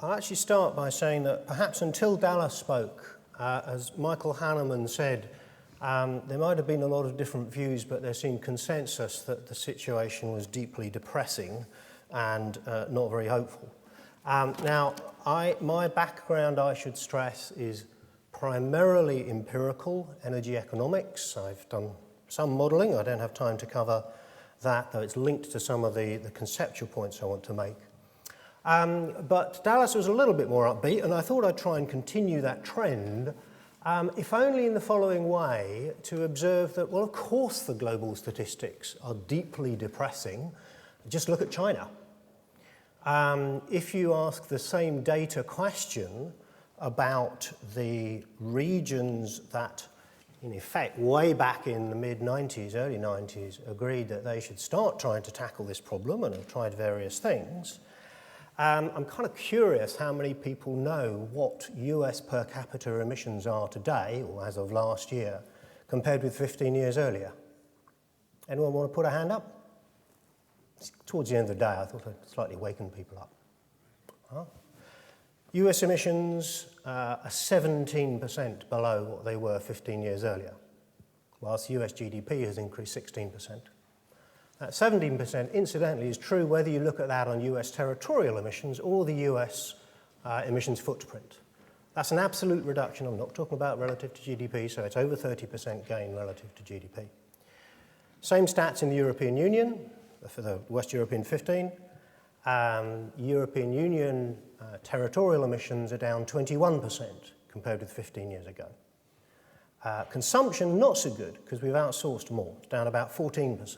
I'll actually start by saying that perhaps until Dallas spoke, as Michael Hanneman said, there might have been a lot of different views, but there seemed consensus that the situation was deeply depressing and not very hopeful. Now, my background, I should stress, is primarily empirical, energy economics. I've done some modelling. I don't have time to cover that, though it's linked to some of the conceptual points I want to make. But Dallas was a little bit more upbeat, and I thought I'd try and continue that trend, if only in the following way, to observe that, well, of course the global statistics are deeply depressing. Just look at China. If you ask the same data question about the regions that, in effect, way back in the mid-90s, early 90s, agreed that they should start trying to tackle this problem and have tried various things, I'm kind of curious how many people know what US per capita emissions are today, or as of last year, compared with 15 years earlier. Anyone want to put a hand up? Towards the end of the day, I thought I'd slightly waken people up. Huh? US emissions are 17% below what they were 15 years earlier, whilst US GDP has increased 16%. That 17%, incidentally, is true whether you look at that on US territorial emissions or the US emissions footprint. That's an absolute reduction. I'm not talking about relative to GDP, so it's over 30% gain relative to GDP. Same stats in the European Union, for the West European 15. European Union territorial emissions are down 21% compared with 15 years ago. Consumption, not so good, because we've outsourced more. It's down about 14%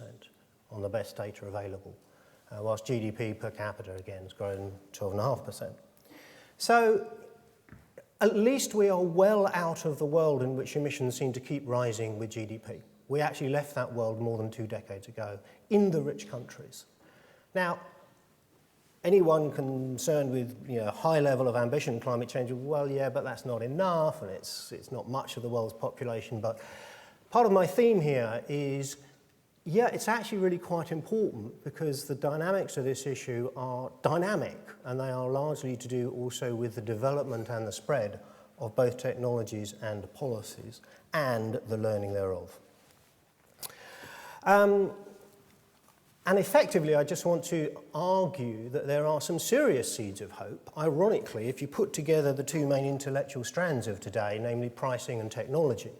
on the best data available, whilst GDP per capita, again, has grown 12.5%. So at least we are well out of the world in which emissions seem to keep rising with GDP. We actually left that world more than 2 decades ago in the rich countries. Now, anyone concerned with high level of ambition in climate change, well, yeah, but that's not enough, and it's not much of the world's population. But part of my theme here is, yeah, it's actually really quite important because the dynamics of this issue are dynamic, and they are largely to do also with the development and the spread of both technologies and policies and the learning thereof. And effectively, I just want to argue that there are some serious seeds of hope. Ironically, if you put together the two main intellectual strands of today, namely pricing and technology,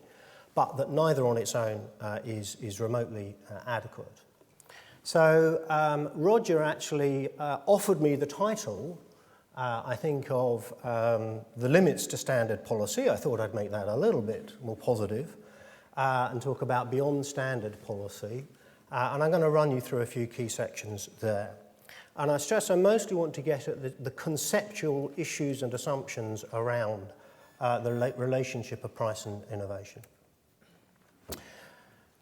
but that neither on its own is remotely adequate. So Roger actually offered me the title, I think, of The Limits to Standard Policy. I thought I'd make that a little bit more positive and talk about beyond standard policy. And I'm going to run you through a few key sections there. And I stress I mostly want to get at the conceptual issues and assumptions around the relationship of price and innovation.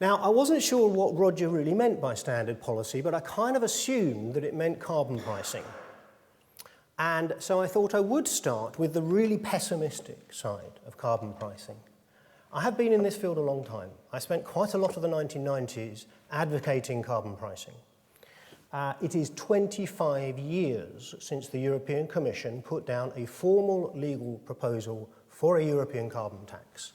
Now, I wasn't sure what Roger really meant by standard policy, but I kind of assumed that it meant carbon pricing. And so I thought I would start with the really pessimistic side of carbon pricing. I have been in this field a long time. I spent quite a lot of the 1990s advocating carbon pricing. It is 25 years since the European Commission put down a formal legal proposal for a European carbon tax.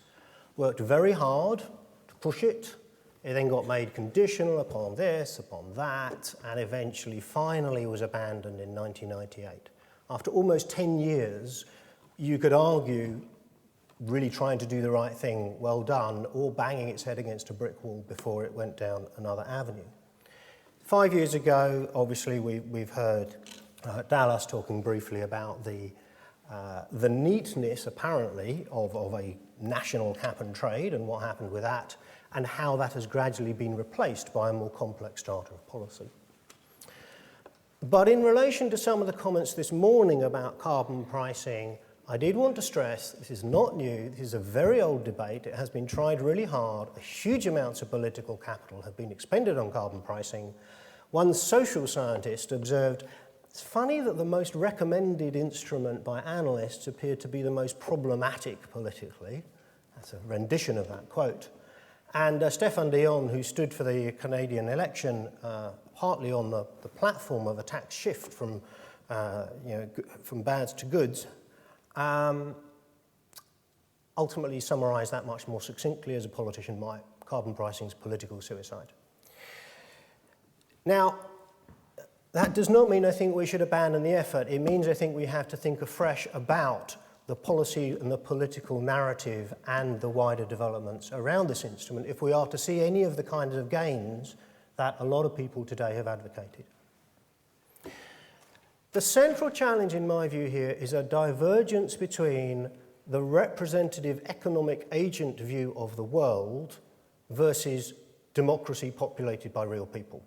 Worked very hard to push it. It then got made conditional upon this, upon that, and eventually, finally, was abandoned in 1998. After almost 10 years, you could argue really trying to do the right thing, well done, or banging its head against a brick wall before it went down another avenue. 5 years ago, obviously, we've heard Dallas talking briefly about the neatness, apparently, of a national cap and trade and what happened with that, and how that has gradually been replaced by a more complex strata of policy. But in relation to some of the comments this morning about carbon pricing, I did want to stress this is not new. This is a very old debate. It has been tried really hard. Huge amounts of political capital have been expended on carbon pricing. One social scientist observed, it's funny that the most recommended instrument by analysts appeared to be the most problematic politically. That's a rendition of that quote. And Stéphane Dion, who stood for the Canadian election, partly on the platform of a tax shift from from bads to goods, ultimately summarize that much more succinctly as a politician might. Carbon pricing is political suicide. Now, that does not mean I think we should abandon the effort. It means I think we have to think afresh about the policy and the political narrative and the wider developments around this instrument if we are to see any of the kinds of gains that a lot of people today have advocated. The central challenge in my view here is a divergence between the representative economic agent view of the world versus democracy populated by real people.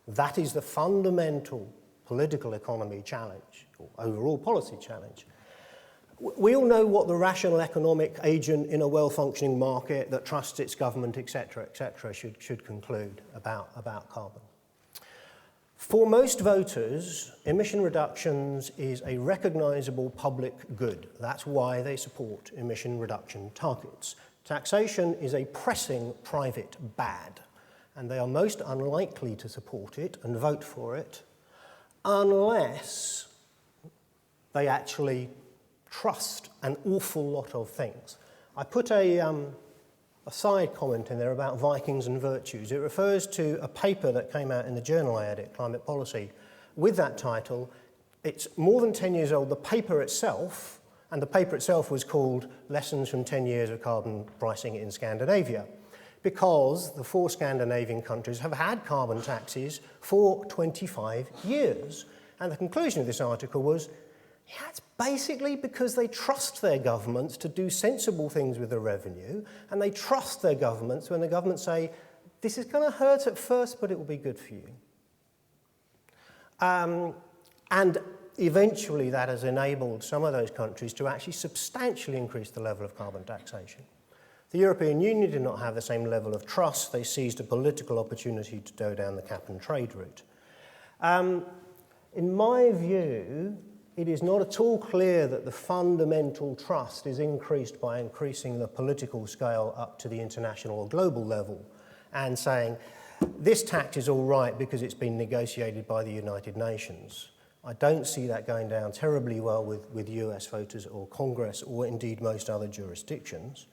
That is the fundamental political economy challenge, or overall policy challenge. We all know what the rational economic agent in a well-functioning market that trusts its government, etc., should conclude about carbon. For most voters, emission reductions is a recognizable public good. That's why they support emission reduction targets. Taxation is a pressing private bad, and they are most unlikely to support it and vote for it unless they actually trust an awful lot of things. I put a side comment in there about Vikings and virtues. It refers to a paper that came out in the journal I edit, Climate Policy, with that title. It's more than 10 years old. The paper itself, and the paper itself was called Lessons from 10 Years of Carbon Pricing in Scandinavia, because the 4 Scandinavian countries have had carbon taxes for 25 years. And the conclusion of this article was, yeah, it's basically because they trust their governments to do sensible things with the revenue, and they trust their governments when the governments say, this is going to hurt at first, but it will be good for you. And eventually that has enabled some of those countries to actually substantially increase the level of carbon taxation. The European Union did not have the same level of trust. They seized a political opportunity to go down the cap and trade route. In my view, it is not at all clear that the fundamental trust is increased by increasing the political scale up to the international or global level and saying, this tax is all right because it's been negotiated by the United Nations. I don't see that going down terribly well with US voters or Congress or indeed most other jurisdictions.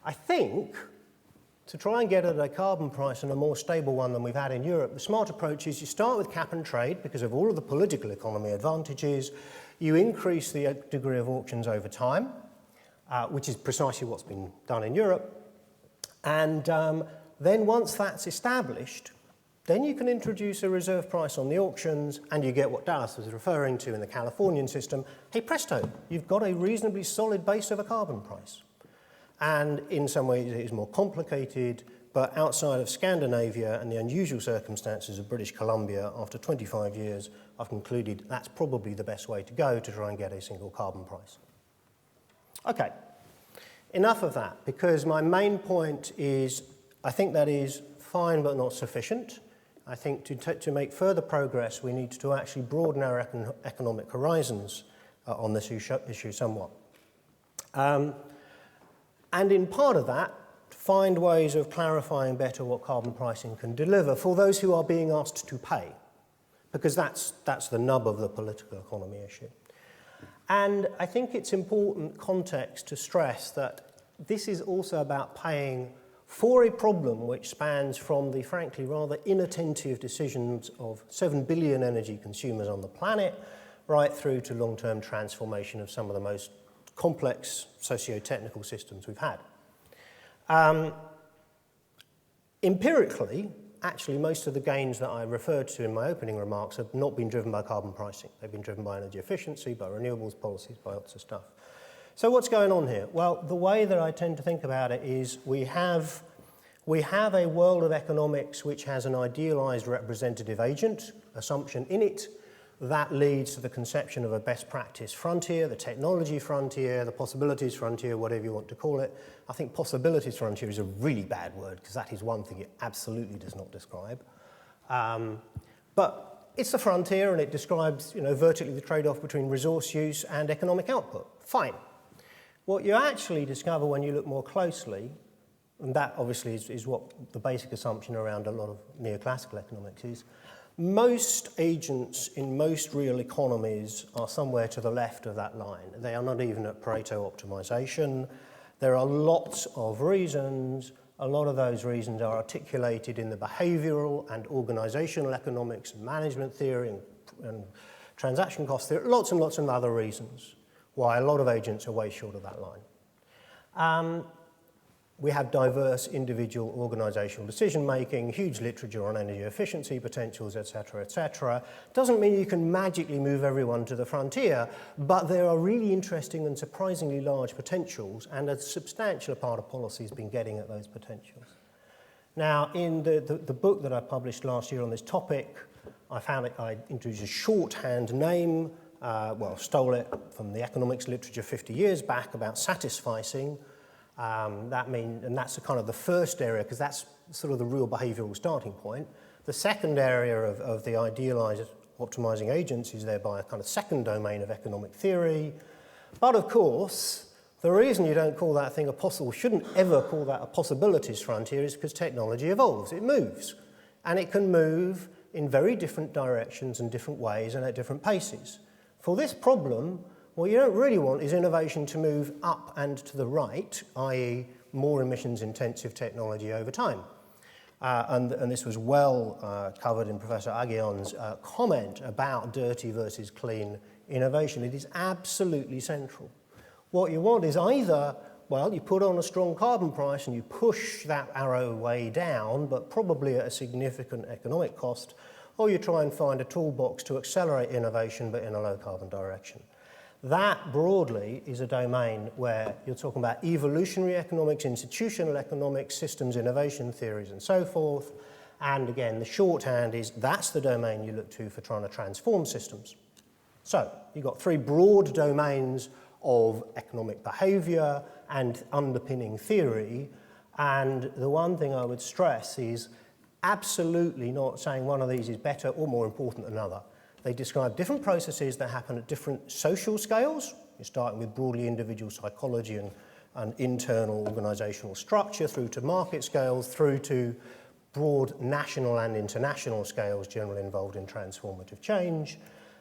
I think to try and get at a carbon price and a more stable one than we've had in Europe, the smart approach is you start with cap and trade because of all of the political economy advantages. You increase the degree of auctions over time, which is precisely what's been done in Europe. And then once that's established, then you can introduce a reserve price on the auctions and you get what Dallas was referring to in the Californian system. Hey, presto, you've got a reasonably solid base of a carbon price. And in some ways it is more complicated, but outside of Scandinavia and the unusual circumstances of British Columbia, after 25 years, I've concluded that's probably the best way to go to try and get a single carbon price. Okay, enough of that, because my main point is I think that is fine but not sufficient. I think to make further progress, we need to actually broaden our economic horizons on this issue somewhat. And in part of that, find ways of clarifying better what carbon pricing can deliver for those who are being asked to pay, because that's the nub of the political economy issue. And I think it's important context to stress that this is also about paying for a problem which spans from the frankly rather inattentive decisions of 7 billion energy consumers on the planet right through to long-term transformation of some of the most complex socio-technical systems we've had. Empirically, actually, most of the gains that I referred to in my opening remarks have not been driven by carbon pricing. They've been driven by energy efficiency, by renewables policies, by lots of stuff. So what's going on here? Well, the way that I tend to think about it is we have a world of economics which has an idealized representative agent assumption in it. That leads to the conception of a best practice frontier, the technology frontier, the possibilities frontier, whatever you want to call it. I think possibilities frontier is a really bad word because that is one thing it absolutely does not describe. But it's the frontier and it describes, vertically the trade-off between resource use and economic output. Fine. What you actually discover when you look more closely, and that obviously is what the basic assumption around a lot of neoclassical economics is, Most agents in most real economies are somewhere to the left of that line. They are not even at Pareto optimization. There are lots of reasons. A lot of those reasons are articulated in the behavioral and organizational economics and management theory and transaction cost theory, lots and lots of other reasons why a lot of agents are way short of that line. We have diverse individual organizational decision-making, huge literature on energy efficiency potentials, etc., etc. Doesn't mean you can magically move everyone to the frontier, but there are really interesting and surprisingly large potentials, and a substantial part of policy has been getting at those potentials. Now, in the book that I published last year on this topic, I introduced a shorthand name, stole it from the economics literature 50 years back about satisficing. And that's kind of the first area, because that's sort of the real behavioral starting point. The second area of the idealized optimizing agents is thereby a kind of second domain of economic theory. But of course, the reason you don't call that thing a possible, shouldn't ever call that a possibilities frontier, is because technology evolves, it moves. And it can move in very different directions and different ways and at different paces. For this problem, what you don't really want is innovation to move up and to the right, i.e. more emissions-intensive technology over time. And this was well covered in Professor Aghian's comment about dirty versus clean innovation. It is absolutely central. What you want is either, well, you put on a strong carbon price and you push that arrow way down, but probably at a significant economic cost, or you try and find a toolbox to accelerate innovation, but in a low-carbon direction. That, broadly, is a domain where you're talking about evolutionary economics, institutional economics, systems innovation theories, and so forth. And again, the shorthand is that's the domain you look to for trying to transform systems. So you've got three broad domains of economic behavior and underpinning theory. And the one thing I would stress is absolutely not saying one of these is better or more important than another. They describe different processes that happen at different social scales. You're starting with broadly individual psychology and internal organizational structure, through to market scales, through to broad national and international scales generally involved in transformative change,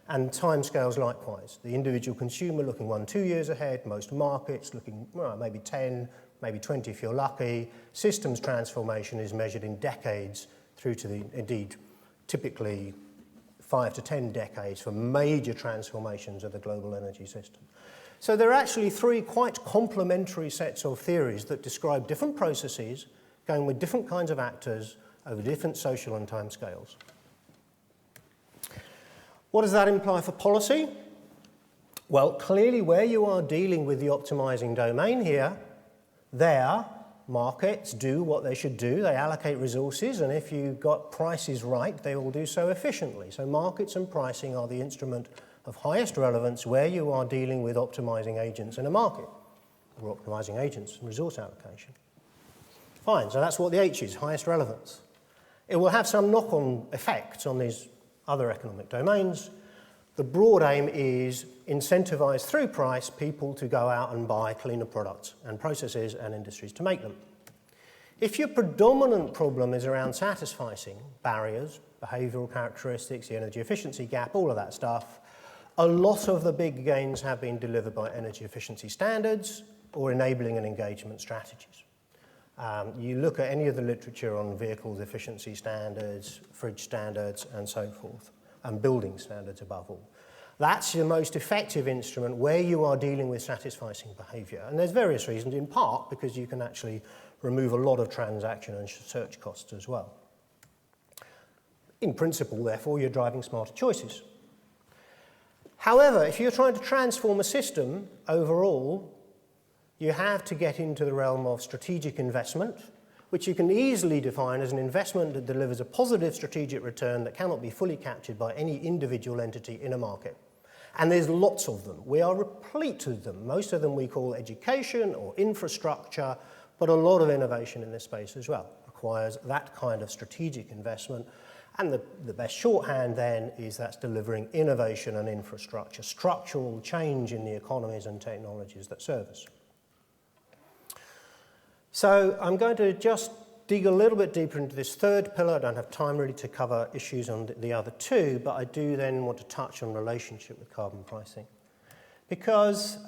and time scales likewise. The individual consumer looking 1-2 years ahead, most markets looking maybe 10, maybe 20 if you're lucky. Systems transformation is measured in decades through to indeed typically 5 to 10 decades for major transformations of the global energy system. So there are actually three quite complementary sets of theories that describe different processes going with different kinds of actors over different social and time scales. What does that imply for policy? Well, clearly where you are dealing with the optimizing domain here, there markets do what they should do. They allocate resources, and if you got prices right, they will do so efficiently. So markets and pricing are the instrument of highest relevance where you are dealing with optimizing agents in a market, or optimizing agents and resource allocation. Fine, so that's what the H is, highest relevance. It will have some knock-on effects on these other economic domains. The broad aim is incentivize through price people to go out and buy cleaner products and processes and industries to make them. If your predominant problem is around satisficing barriers, behavioral characteristics, the energy efficiency gap, all of that stuff, a lot of the big gains have been delivered by energy efficiency standards or enabling and engagement strategies. You look at any of the literature on vehicles efficiency standards, fridge standards, and so forth, and building standards above all. That's the most effective instrument where you are dealing with satisficing behavior. And there's various reasons, in part because you can actually remove a lot of transaction and search costs as well. In principle, therefore, you're driving smarter choices. However, if you're trying to transform a system overall, you have to get into the realm of strategic investment, which you can easily define as an investment that delivers a positive strategic return that cannot be fully captured by any individual entity in a market. And there's lots of them. We are replete with them. Most of them we call education or infrastructure, but a lot of innovation in this space as well requires that kind of strategic investment. And the best shorthand then is that's delivering innovation and infrastructure, structural change in the economies and technologies that serve us. So I'm going to just dig a little bit deeper into this third pillar. I don't have time really to cover issues on the other two, but I do then want to touch on relationship with carbon pricing. Because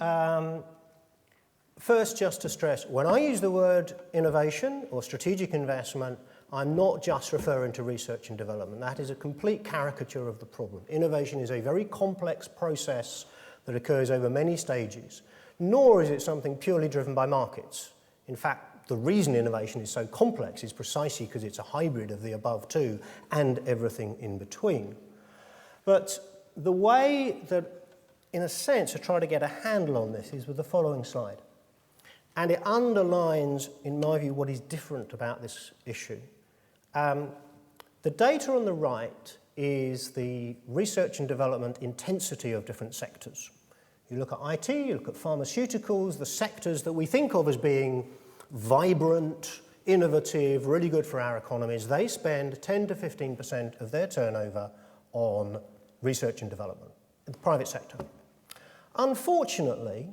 first, just to stress, when I use the word innovation or strategic investment, I'm not just referring to research and development. That is a complete caricature of the problem. Innovation is a very complex process that occurs over many stages, nor is it something purely driven by markets. In fact, the reason innovation is so complex is precisely because it's a hybrid of the above two and everything in between. But the way that, in a sense, to try to get a handle on this is with the following slide. And it underlines, in my view, what is different about this issue. The data on the right is the research and development intensity of different sectors. You look at IT, you look at pharmaceuticals, the sectors that we think of as being vibrant, innovative, really good for our economies. They spend 10 to 15% of their turnover on research and development in the private sector. Unfortunately,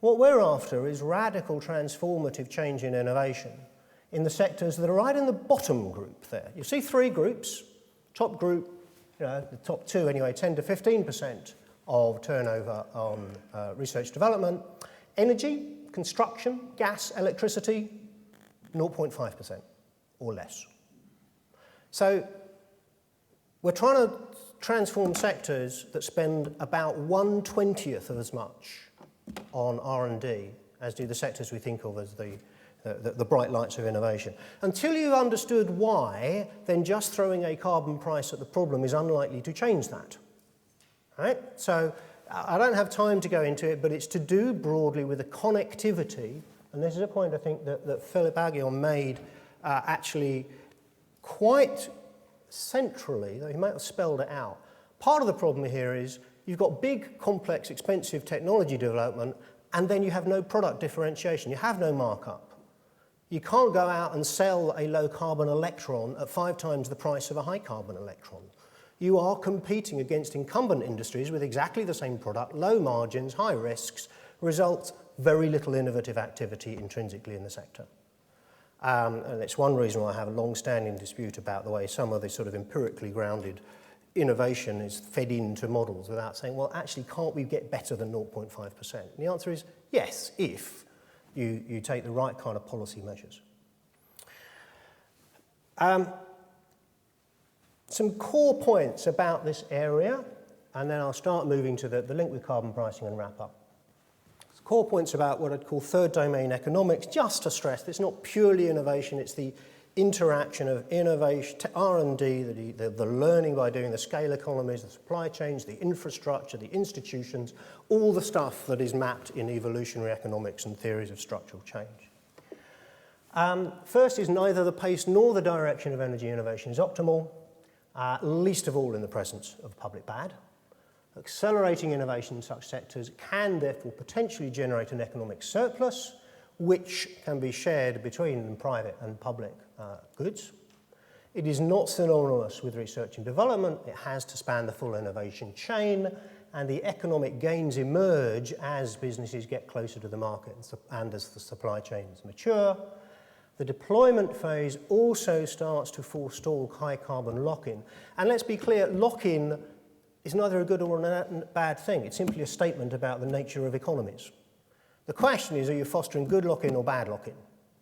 what we're after is radical transformative change in innovation in the sectors that are right in the bottom group there. You see three groups. Top group, the top two anyway, 10 to 15% of turnover on research development. Energy, construction, gas, electricity, 0.5% or less. So we're trying to transform sectors that spend about 1/20th of as much on R&D as do the sectors we think of as the bright lights of innovation. Until you've understood why, then just throwing a carbon price at the problem is unlikely to change that. Right? So I don't have time to go into it, but it's to do broadly with the connectivity, and this is a point I think that Philip Aghion made actually quite centrally, though he might have spelled it out. Part of the problem here is you've got big, complex, expensive technology development, and then you have no product differentiation. You have no markup. You can't go out and sell a low-carbon electron at 5 times the price of a high-carbon electron. You are competing against incumbent industries with exactly the same product, low margins, high risks, results very little innovative activity intrinsically in the sector. And it's one reason why I have a long-standing dispute about the way some of this sort of empirically grounded innovation is fed into models without saying, well, actually, can't we get better than 0.5%? And the answer is yes, if you take the right kind of policy measures. Some core points about this area, and then I'll start moving to the link with carbon pricing and wrap up. Core points about what I'd call third domain economics, just to stress it's not purely innovation, it's the interaction of innovation, R&D, the learning by doing, the scale economies, the supply chains, the infrastructure, the institutions, all the stuff that is mapped in evolutionary economics and theories of structural change. First is neither the pace nor the direction of energy innovation is optimal, least of all in the presence of public bad. Accelerating innovation in such sectors can therefore potentially generate an economic surplus, which can be shared between private and public goods. It is not synonymous with research and development. It has to span the full innovation chain, and the economic gains emerge as businesses get closer to the market and as the supply chains mature. The deployment phase also starts to forestall high carbon lock-in. And let's be clear, lock-in is neither a good or a bad thing. It's simply a statement about the nature of economies. The question is, are you fostering good lock-in or bad lock-in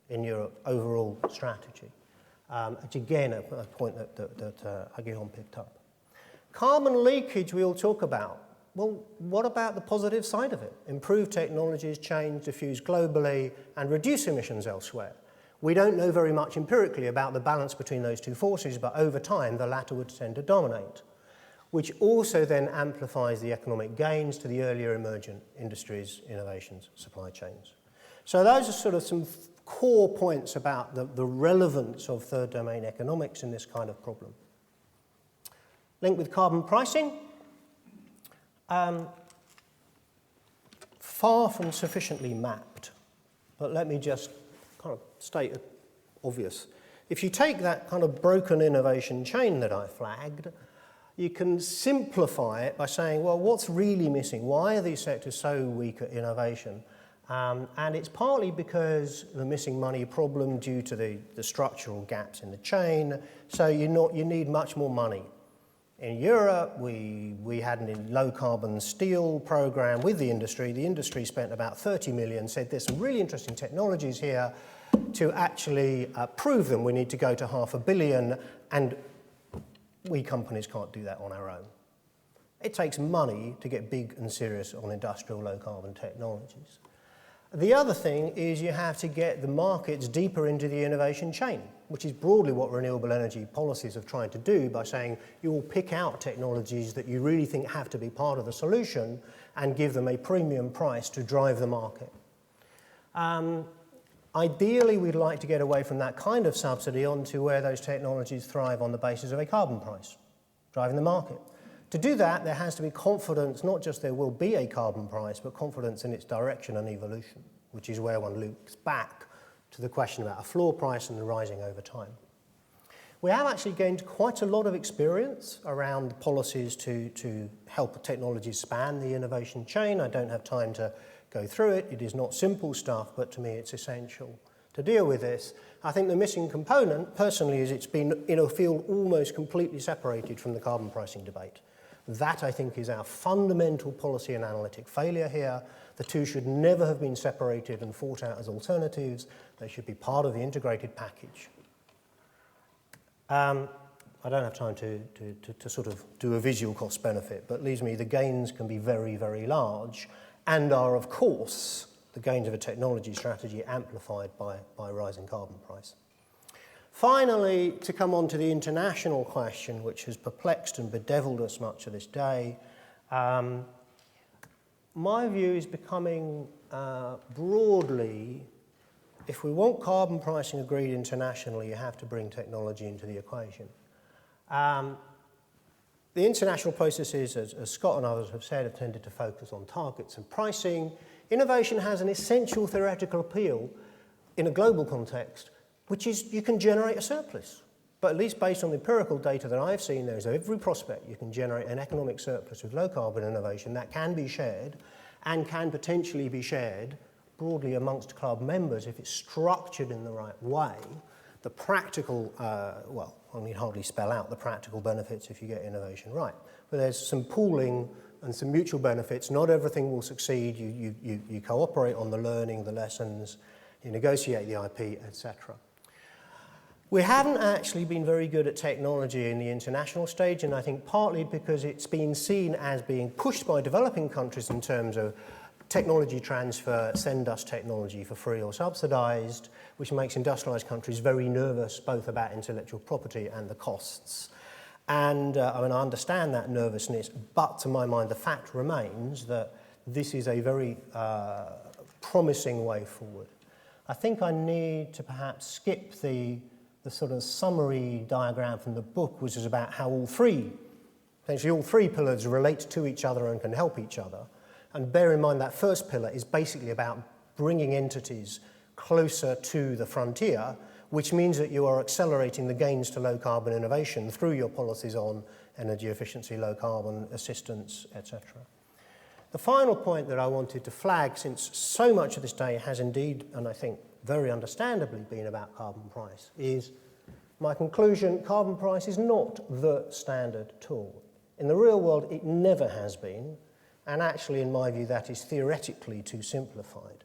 in your overall strategy? Which again, a point that Aghion picked up. Carbon leakage we all talk about. Well, what about the positive side of it? Improve technologies, change, diffuse globally, and reduce emissions elsewhere. We don't know very much empirically about the balance between those two forces, but over time, the latter would tend to dominate, which also then amplifies the economic gains to the earlier emergent industries, innovations, supply chains. So those are sort of some core points about the relevance of third domain economics in this kind of problem. Link with carbon pricing. Far from sufficiently mapped, but let me just kind of state it obvious. If you take that kind of broken innovation chain that I flagged, you can simplify it by saying, well, what's really missing? Why are these sectors so weak at innovation? And it's partly because the missing money problem due to the structural gaps in the chain. So you need much more money. In Europe, we had a low-carbon steel program with the industry. The industry spent about 30 million, said there's some really interesting technologies here. To actually prove them, we need to go to $500 million, and we companies can't do that on our own. It takes money to get big and serious on industrial low-carbon technologies. The other thing is you have to get the markets deeper into the innovation chain, which is broadly what renewable energy policies have tried to do by saying you will pick out technologies that you really think have to be part of the solution and give them a premium price to drive the market. Ideally, we'd like to get away from that kind of subsidy onto where those technologies thrive on the basis of a carbon price, driving the market. To do that, there has to be confidence, not just there will be a carbon price, but confidence in its direction and evolution, which is where one loops back to the question about a floor price and the rising over time. We have actually gained quite a lot of experience around policies to help technologies span the innovation chain. I don't have time to go through it. It is not simple stuff, but to me it's essential to deal with this. I think the missing component, personally, is it's been in a field almost completely separated from the carbon pricing debate. That, I think, is our fundamental policy and analytic failure here. The two should never have been separated and fought out as alternatives. They should be part of the integrated package. I don't have time to sort of do a visual cost benefit, but leaves me the gains can be very, very large and are, of course, the gains of a technology strategy amplified by rising carbon price. Finally, to come on to the international question, which has perplexed and bedeviled us much of this day, my view is becoming broadly, if we want carbon pricing agreed internationally, you have to bring technology into the equation. The international processes, as Scott and others have said, have tended to focus on targets and pricing. Innovation has an essential theoretical appeal in a global context, which is you can generate a surplus. But at least based on the empirical data that I've seen, there's every prospect you can generate an economic surplus with low carbon innovation that can be shared and can potentially be shared broadly amongst club members if it's structured in the right way. The practical, well, I mean, hardly spell out the practical benefits if you get innovation right. But there's some pooling and some mutual benefits. Not everything will succeed. You cooperate on the learning, the lessons, you negotiate the IP, etc. We haven't actually been very good at technology in the international stage, and I think partly because it's been seen as being pushed by developing countries in terms of technology transfer, send us technology for free or subsidized, which makes industrialized countries very nervous both about intellectual property and the costs. And I mean, I understand that nervousness, but to my mind, the fact remains that this is a very promising way forward. I think I need to perhaps skip the sort of summary diagram from the book, which is about how essentially all three pillars relate to each other and can help each other. And bear in mind that first pillar is basically about bringing entities closer to the frontier, which means that you are accelerating the gains to low carbon innovation through your policies on energy efficiency, low carbon assistance, etc. The final point that I wanted to flag, since so much of this day has indeed, and I think very understandably, been about carbon price, is my conclusion: carbon price is not the standard tool. In the real world, it never has been, and actually, in my view, that is theoretically too simplified.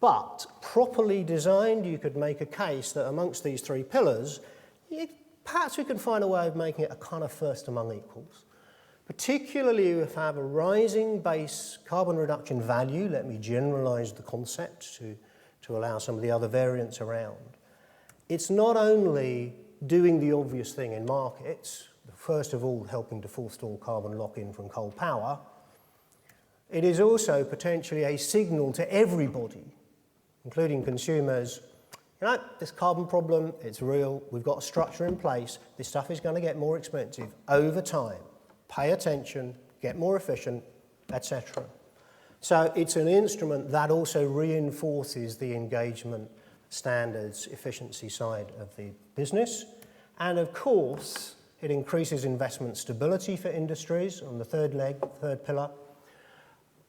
But properly designed, you could make a case that amongst these three pillars, perhaps we can find a way of making it a kind of first among equals. Particularly if you have a rising base carbon reduction value, let me generalize the concept to allow some of the other variants around. It's not only doing the obvious thing in markets, first of all helping to forestall carbon lock-in from coal power, it is also potentially a signal to everybody, including consumers, you know, this carbon problem, it's real, we've got a structure in place, this stuff is going to get more expensive over time. Pay attention, get more efficient, etc. So it's an instrument that also reinforces the engagement standards, efficiency side of the business. And of course, it increases investment stability for industries on the third leg, third pillar.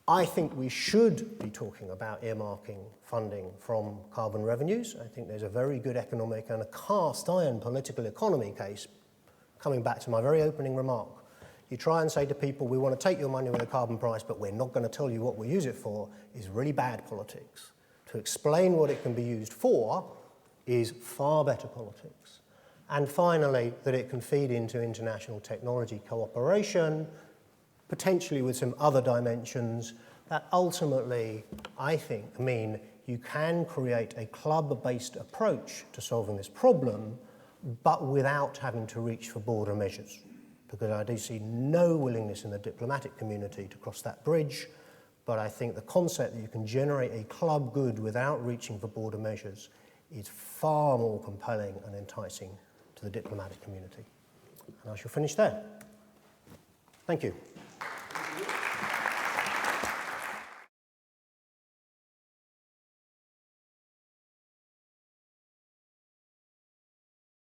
I think we should be talking about earmarking funding from carbon revenues. I think there's a very good economic and a cast iron political economy case. Coming back to my very opening remark, you try and say to people, we want to take your money with a carbon price, but we're not going to tell you what we use it for, is really bad politics. To explain what it can be used for is far better politics. And finally, that it can feed into international technology cooperation, potentially with some other dimensions that ultimately, I think, mean you can create a club-based approach to solving this problem, but without having to reach for border measures. Because I do see no willingness in the diplomatic community to cross that bridge, but I think the concept that you can generate a club good without reaching for border measures is far more compelling and enticing to the diplomatic community. And I shall finish there. Thank you.